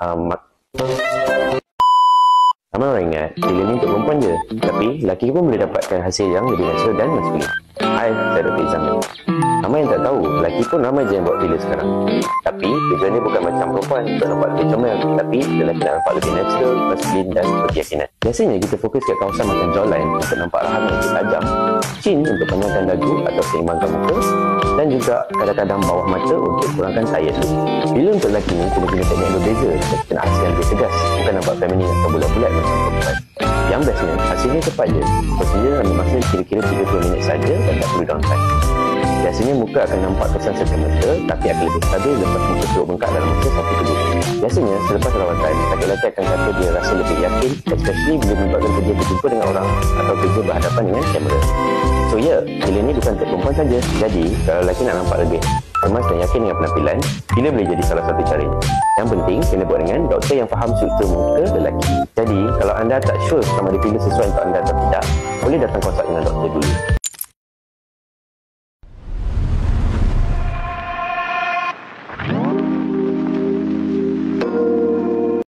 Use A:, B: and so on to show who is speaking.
A: Ramai orang ingat filler ni untuk perempuan je, tapi lelaki pun boleh dapatkan hasil yang lebih natural dan maskulin. Hai, saya Dr. Izzam. Ramai yang tak tahu, lelaki pun ramai je yang buat filler sekarang. Tapi tujuan ni bukan macam perempuan untuk nampak lebih comel, tapi lelaki nak nampak lebih natural, maskulin dan berkeyakinan. Biasanya kita fokus kat kawasan macam jawline untuk nampak rahang yang lebih tajam, chin untuk panjangkan dagu atau seimbangkan muka, dan juga kadang-kadang bawah mata untuk kurangkan tired look. Filler untuk lelaki ni kena guna teknik yang berbeza dan kita nak hasil yang lebih tegas, bukan nampak feminin atau bulat-bulat macam perempuan. Yang bestnya, hasilnya cepat je. Prosedur ambil masa kira-kira 30 minit saja dan tak perlu downtime. Biasanya muka akan nampak kesan serta-merta, tapi akan lebih stabil lepas muka teruk bengkak dalam masa 1 ke 2 hari. Biasanya, selepas rawatan, lelaki akan kata dia rasa lebih yakin, especially bila menyebabkan kerja berjumpa dengan orang atau kerja berhadapan dengan kamera. So ya, filler ni bukan untuk perempuan saja. Jadi, kalau lelaki nak nampak lebih cemas dan yakin dengan penampilan, filler boleh jadi salah satu caranya. Yang penting, kena buat dengan doktor yang faham struktur muka lelaki. Jadi, kalau anda tak sure sama ada filler sesuai untuk anda atau tidak, boleh datang konsul dengan doktor dulu.